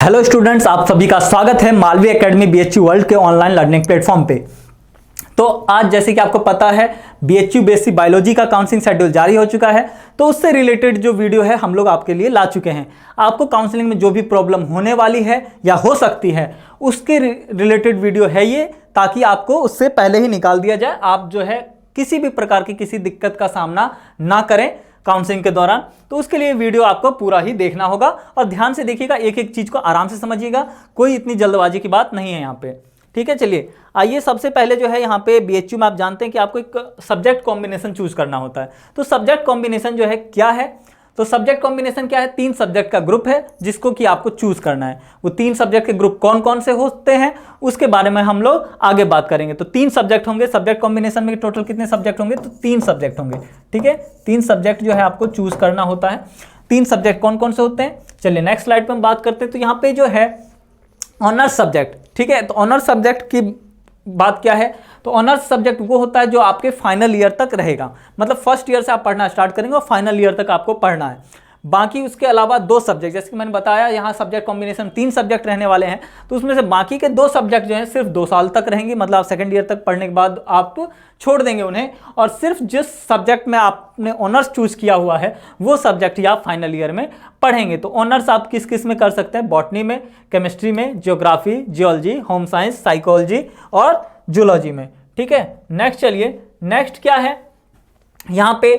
Hello students, आप सभी का स्वागत है मालवी एकेडमी बीएचयू वर्ल्ड के ऑनलाइन लर्निंग प्लेटफॉर्म पे। तो आज जैसे कि आपको पता है बीएचयू बेसिक बायोलॉजी का काउंसलिंग शेड्यूल जारी हो चुका है। तो उससे रिलेटेड जो वीडियो है हम लोग आपके लिए ला चुके हैं। आपको काउंसलिंग में जो भी प्रॉब्लम होने वाली है या हो सकती है उसके रिलेटेड वीडियो है ये, ताकि आपको उससे पहले ही निकाल दिया जाए, आप जो है किसी भी प्रकार की किसी दिक्कत का सामना ना करें काउंसलिंग के दौरान। तो उसके लिए वीडियो आपको पूरा ही देखना होगा और ध्यान से देखिएगा, एक एक चीज को आराम से समझिएगा, कोई इतनी जल्दबाजी की बात नहीं है यहाँ पे। ठीक है, चलिए आइए सबसे पहले जो है यहाँ पे बीएचयू में आप जानते हैं कि आपको एक सब्जेक्ट कॉम्बिनेशन चूज करना होता है। तो सब्जेक्ट कॉम्बिनेशन जो है क्या है, तो सब्जेक्ट कॉम्बिनेशन क्या है, 3 सब्जेक्ट का ग्रुप है जिसको कि आपको चूज करना है। वो 3 सब्जेक्ट के ग्रुप कौन कौन से होते हैं उसके बारे में हम लोग आगे बात करेंगे। तो 3 सब्जेक्ट होंगे सब्जेक्ट कॉम्बिनेशन में। टोटल कितने सब्जेक्ट होंगे, तो 3 सब्जेक्ट होंगे। ठीक है, 3 सब्जेक्ट जो है आपको चूज करना होता है। 3 सब्जेक्ट कौन कौन से होते हैं, चलिए नेक्स्ट स्लाइड पे हम बात करते हैं। तो यहाँ पे जो है ऑनर्स सब्जेक्ट, ठीक है, तो ऑनर्स सब्जेक्ट की बात क्या है, तो ऑनर्स सब्जेक्ट वो होता है जो आपके फाइनल ईयर तक रहेगा। मतलब फर्स्ट ईयर से आप पढ़ना स्टार्ट करेंगे और फाइनल ईयर तक आपको पढ़ना है। बाकी उसके अलावा 2 सब्जेक्ट, जैसे कि मैंने बताया यहाँ सब्जेक्ट कॉम्बिनेशन 3 सब्जेक्ट रहने वाले हैं, तो उसमें से बाकी के 2 सब्जेक्ट जो हैं सिर्फ 2 साल तक रहेंगे। मतलब आप सेकंड ईयर तक पढ़ने के बाद आप छोड़ देंगे उन्हें, और सिर्फ जिस सब्जेक्ट में आपने ऑनर्स चूज किया हुआ है वो सब्जेक्ट ही आप फाइनल ईयर में पढ़ेंगे। तो ऑनर्स आप किस किस में कर सकते हैं, बॉटनी में, केमिस्ट्री में, geography, geology, home science, psychology और जूलॉजी में। ठीक है, नेक्स्ट चलिए, नेक्स्ट क्या है यहाँ पे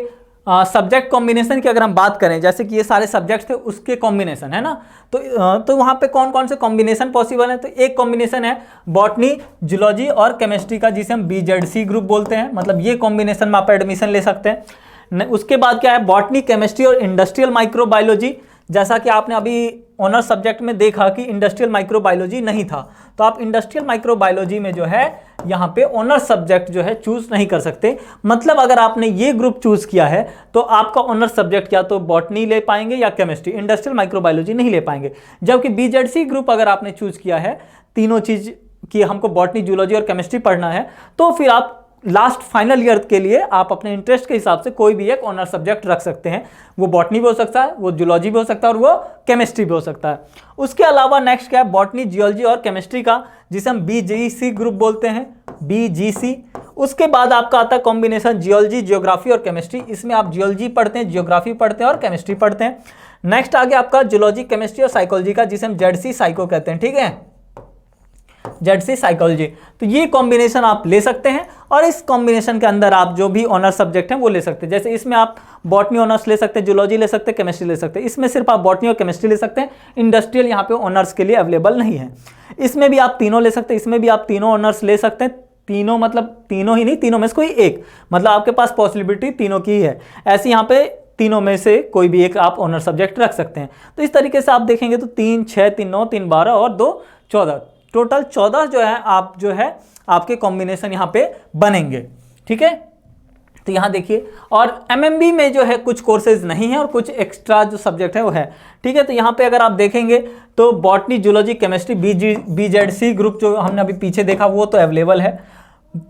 सब्जेक्ट कॉम्बिनेशन की अगर हम बात करें, जैसे कि ये सारे सब्जेक्ट थे उसके कॉम्बिनेशन है ना, तो वहाँ पे कौन कौन से कॉम्बिनेशन पॉसिबल है। तो एक कॉम्बिनेशन है बॉटनी, जूलॉजी और केमिस्ट्री का, जिसे हम बीजेडसी ग्रुप बोलते हैं। मतलब ये कॉम्बिनेशन में आप एडमिशन ले सकते हैं। उसके बाद क्या है, बॉटनी, केमिस्ट्री और इंडस्ट्रियल माइक्रोबायोलॉजी। जैसा कि आपने अभी ऑनर्स सब्जेक्ट में देखा कि इंडस्ट्रियल माइक्रोबायोलॉजी नहीं था, तो आप इंडस्ट्रियल माइक्रोबायोलॉजी में जो है यहाँ पे ऑनर्स सब्जेक्ट जो है चूज नहीं कर सकते। मतलब अगर आपने ये ग्रुप चूज किया है तो आपका ऑनर्स सब्जेक्ट या तो बॉटनी ले पाएंगे या केमिस्ट्री, इंडस्ट्रियल माइक्रोबायोलॉजी नहीं ले पाएंगे। जबकि बीजेडसी ग्रुप अगर आपने चूज किया है, तीनों चीज की हमको बॉटनी, जूलॉजी और केमिस्ट्री पढ़ना है, तो फिर आप लास्ट फाइनल ईयर के लिए आप अपने इंटरेस्ट के हिसाब से कोई भी एक ऑनर सब्जेक्ट रख सकते हैं। वो बॉटनी भी हो सकता है, वो जूलॉजी भी हो सकता है और वो केमिस्ट्री भी हो सकता है। उसके अलावा नेक्स्ट क्या है, बॉटनी, जियोलॉजी और केमिस्ट्री का, जिसे हम बीजीसी ग्रुप बोलते हैं, बीजीसी। उसके बाद आपका आता है कॉम्बिनेशन जियोलॉजी, जियोग्राफी और केमिस्ट्री। इसमें आप जियोलॉजी पढ़ते हैं, जियोग्राफी पढ़ते हैं और केमिस्ट्री पढ़ते हैं। नेक्स्ट आ गया आपका जूलॉजी, केमिस्ट्री और साइकोलॉजी का, जिसे हम जेडसी साइको कहते हैं। ठीक है, जेडसी साइकोलॉजी। तो ये कॉम्बिनेशन आप ले सकते हैं और इस कॉम्बिनेशन के अंदर आप जो भी ऑनर्स सब्जेक्ट हैं वो ले सकते हैं। जैसे इसमें आप बॉटनी ऑनर्स ले सकते हैं, जूलॉजी ले सकते हैं, केमिस्ट्री ले सकते हैं। इसमें सिर्फ आप बॉटनी और केमिस्ट्री ले सकते हैं, इंडस्ट्रियल यहाँ पे ऑनर्स के लिए अवेलेबल नहीं है। इसमें भी आप तीनों ले सकते हैं, इसमें भी आप तीनों ऑनर्स ले सकते हैं। तीनों मतलब तीनों ही नहीं, तीनों में से कोई एक, मतलब आपके पास पॉसिबिलिटी तीनों की है। ऐसे यहाँ पे तीनों में से कोई भी एक आप ऑनर सब्जेक्ट रख सकते हैं। तो इस तरीके से आप देखेंगे तो 3, 6, 3, 9, 3, 12 और 2, 14, टोटल 14 जो है आप जो है आपके कॉम्बिनेशन यहाँ पे बनेंगे। ठीक है, तो यहाँ देखिए, और एमएमबी में जो है कुछ कोर्सेज नहीं है और कुछ एक्स्ट्रा जो सब्जेक्ट है वो है। ठीक है, तो यहाँ पे अगर आप देखेंगे तो बॉटनी, जूलॉजी, केमिस्ट्री, बीजेडसी ग्रुप जो हमने अभी पीछे देखा वो तो अवेलेबल है।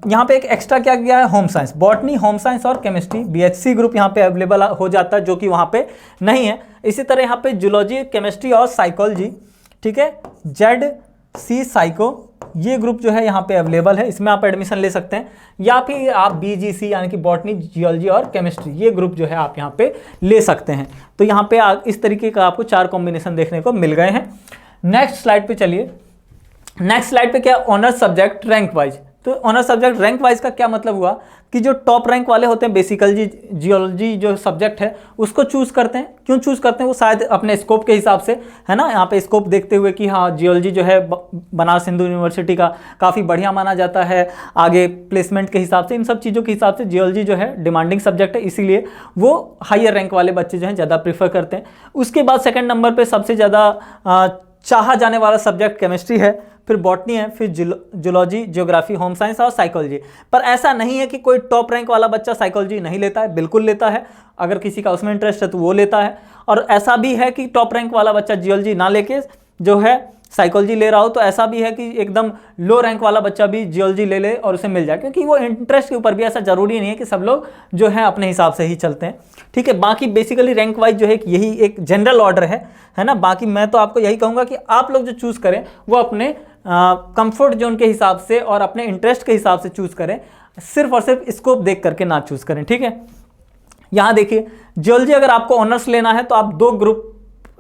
यहाँ पे एक एक्स्ट्रा क्या किया है, home science, botany, home science और केमिस्ट्री, बीएचसी ग्रुप यहाँ पे अवेलेबल हो जाता है, जो कि वहाँ पे नहीं है। इसी तरह यहाँ पे जूलॉजी, केमिस्ट्री और साइकोलॉजी, ठीक है, जेड सी साइको, ये ग्रुप जो है यहाँ पे अवेलेबल है, इसमें आप एडमिशन ले सकते हैं। या फिर आप बीजीसी यानी कि बॉटनी, जियोलॉजी और केमिस्ट्री, ये ग्रुप जो है आप यहाँ पे ले सकते हैं। तो यहाँ पे इस तरीके का आपको 4 कॉम्बिनेशन देखने को मिल गए हैं। नेक्स्ट स्लाइड पे चलिए, नेक्स्ट स्लाइड पे क्या, ऑनर्स सब्जेक्ट रैंक वाइज। तो ऑनर सब्जेक्ट रैंक वाइज का क्या मतलब हुआ कि जो टॉप रैंक वाले होते हैं बेसिकली जियोलॉजी जो सब्जेक्ट है उसको चूज करते हैं। क्यों चूज करते हैं, वो शायद अपने स्कोप के हिसाब से, है ना, यहाँ पे स्कोप देखते हुए कि हाँ जियोलॉजी जो है बनारस हिंदू यूनिवर्सिटी का काफ़ी बढ़िया माना जाता है, आगे प्लेसमेंट के हिसाब से, इन सब चीज़ों के हिसाब से जियोलॉजी जो है डिमांडिंग सब्जेक्ट है, इसीलिए वो हायर रैंक वाले बच्चे जो हैं ज़्यादा प्रीफर करते हैं। उसके बाद सेकेंड नंबर पर सबसे ज़्यादा चाहा जाने वाला सब्जेक्ट केमिस्ट्री है, फिर बॉटनी है, फिर जूलॉजी, ज्योग्राफी, होम साइंस और साइकोलॉजी। पर ऐसा नहीं है कि कोई टॉप रैंक वाला बच्चा साइकोलॉजी नहीं लेता है, बिल्कुल लेता है। अगर किसी का उसमें इंटरेस्ट है तो वो लेता है। और ऐसा भी है कि टॉप रैंक वाला बच्चा जियोलॉजी ना लेके जो है साइकोलॉजी ले रहा हो तो ऐसा भी है कि एकदम लो रैंक वाला बच्चा भी जियोलॉजी ले ले और उसे मिल जाए, क्योंकि वो इंटरेस्ट के ऊपर भी, ऐसा जरूरी नहीं है कि सब लोग जो है अपने हिसाब से ही चलते हैं। ठीक है, बाकी बेसिकली रैंक वाइज जो है यही एक जनरल ऑर्डर है ना। बाकी मैं तो आपको यही कहूँगा कि आप लोग जो चूज़ करें वो अपने कंफर्ट जोन के हिसाब से और अपने इंटरेस्ट के हिसाब से चूज़ करें, सिर्फ और सिर्फ स्कोप देख करके ना चूज़ करें। ठीक है, यहाँ देखिए जियोलॉजी अगर आपको ऑनर्स लेना है तो आप दो ग्रुप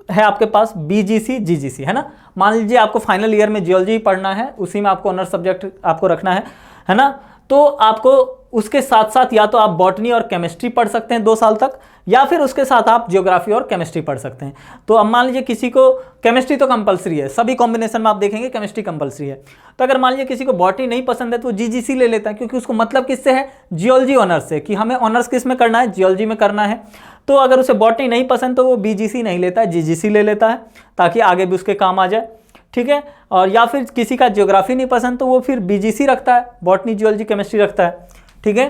है आपके पास, बीजीसी जीजीसी, है ना। मान लीजिए आपको फाइनल ईयर में जियोलॉजी पढ़ना है, उसी में आपको ऑनर्स सब्जेक्ट आपको रखना है ना। तो आपको उसके साथ साथ या तो आप बॉटनी और केमिस्ट्री पढ़ सकते हैं 2 साल तक, या फिर उसके साथ आप जियोग्राफी और केमिस्ट्री पढ़ सकते हैं। तो अब मान लीजिए किसी को केमिस्ट्री तो कंपलसरी है, सभी कॉम्बिनेशन में आप देखेंगे केमिस्ट्री कंपलसरी है। तो अगर मान लीजिए किसी को बॉटनी नहीं पसंद है तो वो जीजीसी ले लेता है, क्योंकि उसको मतलब किससे है, जियोलॉजी ऑनर्स से, कि हमें ऑनर्स किस में करना है, जियोलॉजी में करना है। तो अगर उसे बॉटनी नहीं पसंद तो वो बीजीसी नहीं लेता है, जीजीसी ले लेता है, ताकि आगे भी उसके काम आ जाए। ठीक है, और या फिर किसी का ज्योग्राफी नहीं पसंद तो वो फिर बीजीसी रखता है, बॉटनी जियोलॉजी केमिस्ट्री रखता है। ठीक है,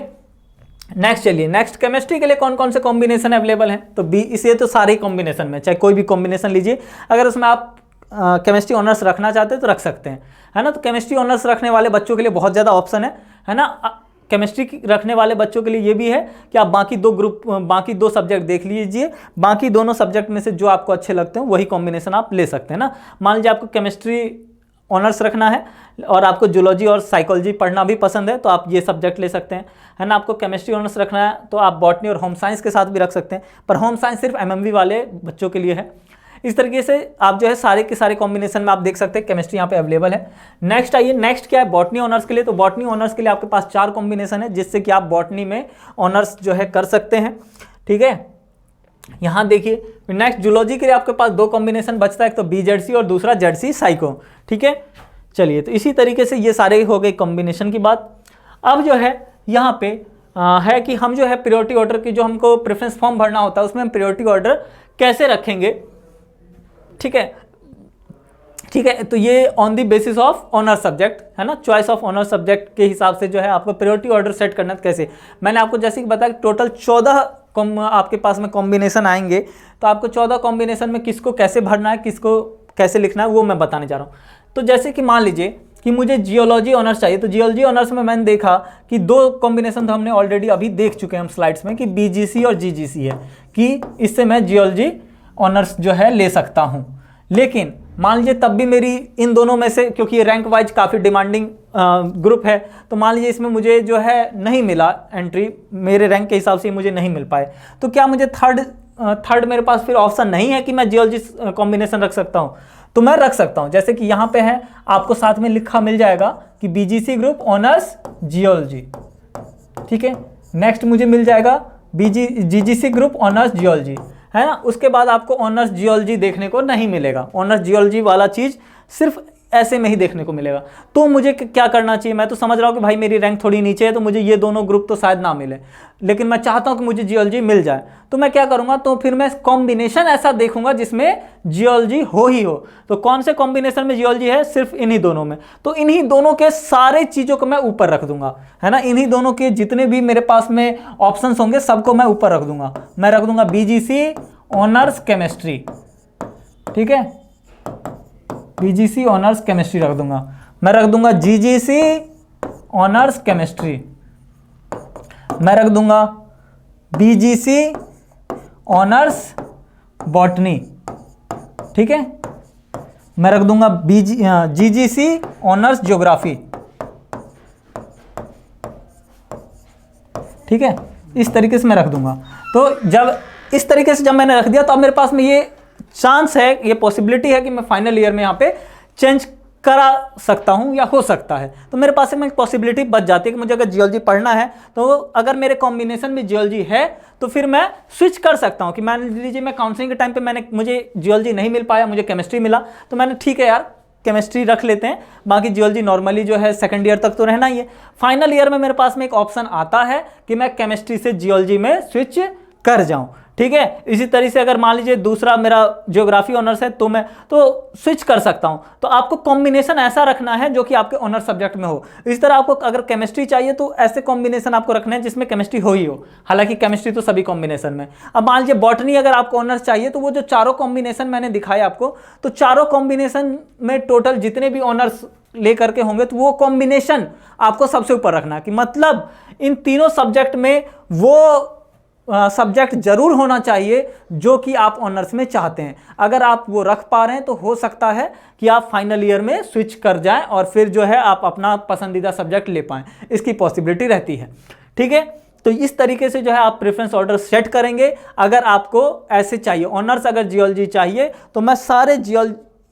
नेक्स्ट चलिए, नेक्स्ट केमिस्ट्री के लिए कौन कौन से कॉम्बिनेशन अवेलेबल हैं। तो इसे तो सारे कॉम्बिनेशन में, चाहे कोई भी कॉम्बिनेशन लीजिए, अगर उसमें आप केमिस्ट्री ऑनर्स रखना चाहते हैं तो रख सकते हैं, है ना। तो केमिस्ट्री ऑनर्स रखने वाले बच्चों के लिए बहुत ज़्यादा ऑप्शन है ना। केमिस्ट्री रखने वाले बच्चों के लिए ये भी है कि आप बाकी दो सब्जेक्ट देख लीजिए, बाकी दोनों सब्जेक्ट में से जो आपको अच्छे लगते हैं वही कॉम्बिनेशन आप ले सकते हैं ना। मान लीजिए आपको केमिस्ट्री ऑनर्स रखना है और आपको जूलॉजी और साइकोलॉजी पढ़ना भी पसंद है तो आप ये सब्जेक्ट ले सकते हैं, है ना। आपको केमिस्ट्री ऑनर्स रखना है तो आप बॉटनी और होम साइंस के साथ भी रख सकते हैं, पर होम साइंस सिर्फ एमएमवी वाले बच्चों के लिए है। इस तरीके से आप जो है सारे के सारे कॉम्बिनेशन में आप देख सकते हैं केमिस्ट्री यहाँ पे अवेलेबल है। नेक्स्ट आइए, नेक्स्ट क्या है, बॉटनी ऑनर्स के लिए। तो बॉटनी ऑनर्स के लिए आपके पास 4 कॉम्बिनेशन है, जिससे कि आप बॉटनी में ऑनर्स जो है कर सकते हैं। ठीक है, यहाँ देखिए नेक्स्ट जूलॉजी के लिए आपके पास 2 कॉम्बिनेशन बचता है, एक तो बीजेडसी और दूसरा जेडसी साइको। ठीक है, चलिए, तो इसी तरीके से ये सारे हो गए कॉम्बिनेशन की बात। अब जो है यहाँ पे है कि हम जो है प्रायोरिटी ऑर्डर की, जो हमको प्रेफरेंस फॉर्म भरना होता है उसमें हम प्रायोरिटी ऑर्डर कैसे रखेंगे। ठीक है, ठीक है, तो ये on the basis of honour subject, है ना, चॉइस ऑफ ऑनर सब्जेक्ट के हिसाब से जो है आपको प्रायोरिटी ऑर्डर सेट करना है। कैसे, मैंने आपको जैसे कि बताया टोटल 14 आपके पास में कॉम्बिनेशन आएंगे, तो आपको 14 कॉम्बिनेशन में किसको कैसे भरना है, किसको कैसे लिखना है, वो मैं बताने जा रहा हूँ। तो जैसे कि मान लीजिए कि मुझे जियोलॉजी ऑनर्स चाहिए, तो जियोलॉजी ऑनर्स में मैंने देखा कि 2 कॉम्बिनेशन तो हमने ऑलरेडी अभी देख चुके हैं हम स्लाइड्स में, कि बीजीसी और जीजीसी है, कि इससे मैं जियोलॉजी ऑनर्स जो है ले सकता हूँ। लेकिन मान लीजिए तब भी मेरी इन दोनों में से, क्योंकि ये रैंक वाइज काफ़ी डिमांडिंग ग्रुप है, तो मान लीजिए इसमें मुझे जो है नहीं मिला एंट्री, मेरे रैंक के हिसाब से मुझे नहीं मिल पाए, तो क्या मुझे थर्ड मेरे पास फिर ऑप्शन नहीं है कि मैं जियोलॉजी कॉम्बिनेशन रख सकता हूँ? तो मैं रख सकता हूँ। जैसे कि यहाँ पे है, आपको साथ में लिखा मिल जाएगा कि बीजीसी ग्रुप ऑनर्स जियोलॉजी। ठीक है, नेक्स्ट मुझे मिल जाएगा जीजीसी ग्रुप ऑनर्स जियोलॉजी, है ना। उसके बाद आपको ऑनर्स जियोलॉजी देखने को नहीं मिलेगा, ऑनर्स जियोलॉजी वाला चीज़ सिर्फ ऐसे में ही देखने को मिलेगा। तो मुझे क्या करना चाहिए, मैं तो समझ रहा हूँ कि भाई मेरी रैंक थोड़ी नीचे है तो मुझे ये दोनों ग्रुप तो शायद ना मिले, लेकिन मैं चाहता हूँ कि मुझे जियोलॉजी मिल जाए। तो मैं क्या करूँगा, तो फिर मैं कॉम्बिनेशन ऐसा देखूंगा जिसमें जियोलॉजी हो ही हो। तो कौन से कॉम्बिनेशन में जियोलॉजी है, सिर्फ इन्हीं दोनों में। तो इन्हीं दोनों के सारे चीज़ों को मैं ऊपर रख दूंगा, है ना। इन्हीं दोनों के जितने भी मेरे पास में ऑप्शन होंगे सबको मैं ऊपर रख दूंगा। मैं रख दूंगा बीजीसी ऑनर्स केमिस्ट्री। ठीक है, बीजीसी ऑनर्स केमिस्ट्री रख दूंगा। मैं रख दूंगा जीजीसी ऑनर्स केमिस्ट्री। मैं रख दूंगा बीजीसी ऑनर्स बॉटनी। ठीक है, मैं रख दूंगा जीजीसी ऑनर्स ज्योग्राफी। ठीक है, इस तरीके से मैं रख दूंगा। तो जब इस तरीके से जब मैंने रख दिया तो अब मेरे पास में ये चांस है, ये पॉसिबिलिटी है कि मैं फाइनल ईयर में यहाँ पे चेंज करा सकता हूँ या हो सकता है। तो मेरे पास में एक पॉसिबिलिटी बच जाती है कि मुझे अगर जियोलॉजी पढ़ना है तो अगर मेरे कॉम्बिनेशन में जियोलॉजी है तो फिर मैं स्विच कर सकता हूँ। कि मान लीजिए मैं काउंसलिंग के टाइम पे मुझे जियोलॉजी नहीं मिल पाया, मुझे केमिस्ट्री मिला, तो मैंने ठीक है यार केमिस्ट्री रख लेते हैं, बाकी जियोलॉजी नॉर्मली जो है सेकंड ईयर तक तो रहना ही है। फाइनल ईयर में मेरे पास में एक ऑप्शन आता है कि मैं केमिस्ट्री से जियोलॉजी में स्विच कर जाऊँ। ठीक है। इसी तरीके से अगर मान लीजिए दूसरा मेरा ज्योग्राफी ऑनर्स है तो मैं तो स्विच कर सकता हूं। तो आपको कॉम्बिनेशन ऐसा रखना है जो कि आपके ऑनर सब्जेक्ट में हो। इस तरह आपको अगर केमिस्ट्री चाहिए तो ऐसे कॉम्बिनेशन आपको रखना है जिसमें केमिस्ट्री हो ही हो, हालांकि केमिस्ट्री तो सभी कॉम्बिनेशन में। अब मान लीजिए बॉटनी अगर आपको ऑनर्स चाहिए तो वो जो चारों कॉम्बिनेशन मैंने दिखाए आपको, तो चारों कॉम्बिनेशन में टोटल जितने भी ऑनर्स लेकर के होंगे तो वो कॉम्बिनेशन आपको सबसे ऊपर रखना है कि मतलब इन तीनों सब्जेक्ट में वो सब्जेक्ट जरूर होना चाहिए जो कि आप ऑनर्स में चाहते हैं। अगर आप वो रख पा रहे हैं तो हो सकता है कि आप फाइनल ईयर में स्विच कर जाएं और फिर जो है आप अपना पसंदीदा सब्जेक्ट ले पाएं, इसकी पॉसिबिलिटी रहती है। ठीक है, तो इस तरीके से जो है आप प्रेफरेंस ऑर्डर सेट करेंगे। अगर आपको ऐसे चाहिए ऑनर्स, अगर जियोलॉजी चाहिए तो मैं सारे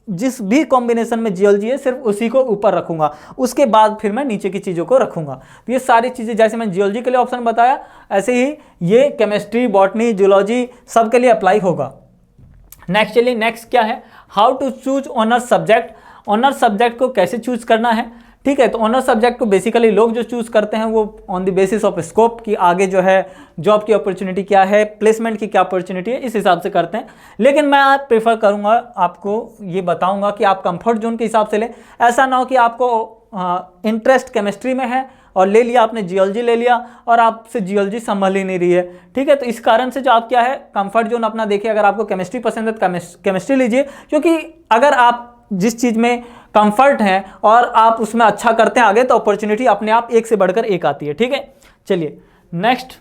जिस भी कॉम्बिनेशन में जियोलॉजी है सिर्फ उसी को ऊपर रखूंगा, उसके बाद फिर मैं नीचे की चीज़ों को रखूंगा। तो ये सारी चीज़ें जैसे मैं जियोलॉजी के लिए ऑप्शन बताया, ऐसे ही ये केमिस्ट्री, बॉटनी, जूलॉजी सब के लिए अप्लाई होगा। नेक्स्ट चलिए, नेक्स्ट क्या है, how to choose honours subject. Honours subject को कैसे चूज करना है। ठीक है, तो ऑनर्स सब्जेक्ट को बेसिकली लोग जो चूज करते हैं वो on the basis of scope कि आगे जो है जॉब की अपॉर्चुनिटी क्या है, प्लेसमेंट की क्या अपॉर्चुनिटी है, इस हिसाब से करते हैं। लेकिन मैं आप प्रेफर करूंगा, आपको ये बताऊंगा कि आप कंफर्ट जोन के हिसाब से लें। ऐसा ना हो कि आपको इंटरेस्ट केमिस्ट्री में है और ले लिया आपने जियोलॉजी ले लिया और आपसे जियोलॉजी संभल ही नहीं रही है। ठीक है, तो इस कारण से जो आप क्या है कंफर्ट जोन अपना देखिए। अगर आपको केमिस्ट्री पसंद है तो केमिस्ट्री लीजिए, क्योंकि अगर आप जिस चीज़ में कंफर्ट है और आप उसमें अच्छा करते हैं आगे तो अपॉर्चुनिटी अपने आप एक से बढ़कर एक आती है। ठीक है, चलिए नेक्स्ट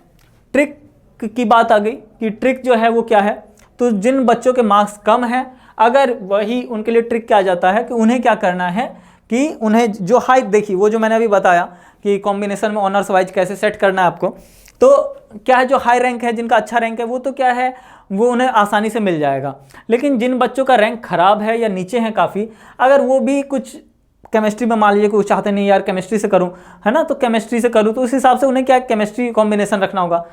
ट्रिक की बात आ गई कि ट्रिक जो है वो क्या है। तो जिन बच्चों के मार्क्स कम हैं, अगर वही उनके लिए ट्रिक क्या जाता है कि उन्हें क्या करना है कि उन्हें जो हाई, देखिए वो जो मैंने अभी बताया कि कॉम्बिनेशन में ऑनर्स वाइज कैसे सेट करना है आपको, तो क्या है जो हाई रैंक है, जिनका अच्छा रैंक है, वो तो क्या है वो उन्हें आसानी से मिल जाएगा। लेकिन जिन बच्चों का रैंक खराब है या नीचे है काफ़ी, अगर वो भी कुछ केमिस्ट्री में मान लीजिए कुछ चाहते नहीं यार केमिस्ट्री से करूं, है ना, तो केमिस्ट्री से करूं, तो उस हिसाब से उन्हें क्या केमिस्ट्री कॉम्बिनेशन रखना होगा।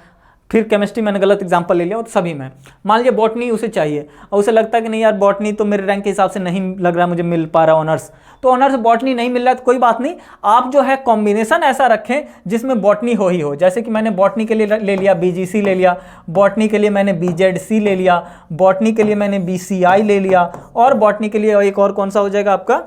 फिर केमिस्ट्री मैंने गलत एग्जांपल ले लिया, वो तो सभी में मान लीजिए बॉटनी उसे चाहिए और उसे लगता है कि नहीं यार बॉटनी तो मेरे रैंक के हिसाब से नहीं लग रहा मुझे मिल पा रहा ऑनर्स, तो ऑनर्स बॉटनी नहीं मिल रहा है तो कोई बात नहीं, आप जो है कॉम्बिनेशन ऐसा रखें जिसमें बॉटनी हो ही हो। जैसे कि मैंने बॉटनी के लिए ले लिया बीजीसी ले लिया, बॉटनी के लिए मैंने बीजेडसी ले लिया, बॉटनी के लिए मैंने बीसीआई ले लिया, और बॉटनी के लिए एक और कौन सा हो जाएगा आपका,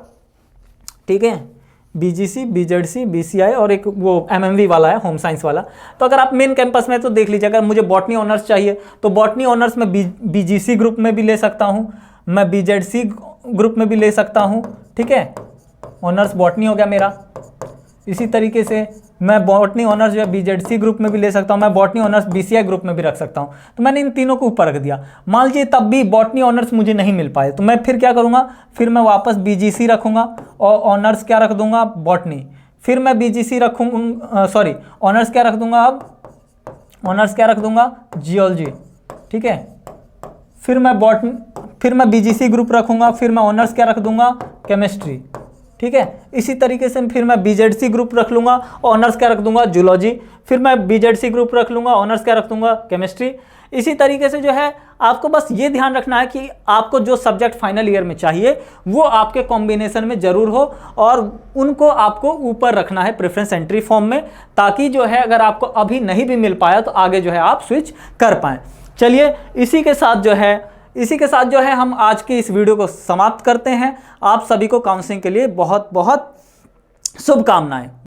ठीक है, बीजीसी, बीजेडसी, बीसीआई और एक वो एमएमवी वाला है, होम साइंस वाला। तो अगर आप मेन कैंपस में तो देख लीजिए, अगर मुझे बॉटनी ऑनर्स चाहिए तो बॉटनी ऑनर्स में बीजीसी ग्रुप में भी ले सकता हूँ, मैं बीजेडसी ग्रुप में भी ले सकता हूँ। ठीक है, ऑनर्स बॉटनी हो गया मेरा। इसी तरीके से मैं बॉटनी ऑनर्स जो है बीजेडसी ग्रुप में भी ले सकता हूँ, मैं बॉटनी ऑनर्स बीसीआई ग्रुप में भी रख सकता हूँ। तो मैंने इन तीनों को ऊपर रख दिया। मान लीजिए तब भी बॉटनी ऑनर्स मुझे नहीं मिल पाए तो मैं फिर क्या करूँगा, फिर मैं वापस बीजीसी रखूँगा और ऑनर्स क्या रख दूँगा, बॉटनी। फिर मैं बीजीसी रखूँगा, सॉरी ऑनर्स क्या रख दूँगा, अब ऑनर्स क्या रख दूँगा, जियोलॉजी। ठीक है, फिर मैं बीजीसी ग्रुप रखूँगा, फिर मैं ऑनर्स क्या रख दूँगा, केमिस्ट्री। ठीक है, इसी तरीके से फिर मैं बीजेडसी ग्रुप रख लूँगा और ऑनर्स क्या रख दूंगा, जूलॉजी। फिर मैं बीजेडसी ग्रुप रख लूँगा, ऑनर्स क्या रख दूंगा, केमिस्ट्री। इसी तरीके से जो है आपको बस ये ध्यान रखना है कि आपको जो सब्जेक्ट फाइनल ईयर में चाहिए वो आपके कॉम्बिनेशन में ज़रूर हो और उनको आपको ऊपर रखना है प्रेफरेंस एंट्री फॉर्म में, ताकि जो है अगर आपको अभी नहीं भी मिल पाया तो आगे जो है आप स्विच कर पाएँ। चलिए इसी के साथ जो है हम आज की इस वीडियो को समाप्त करते हैं। आप सभी को काउंसलिंग के लिए बहुत बहुत शुभकामनाएं।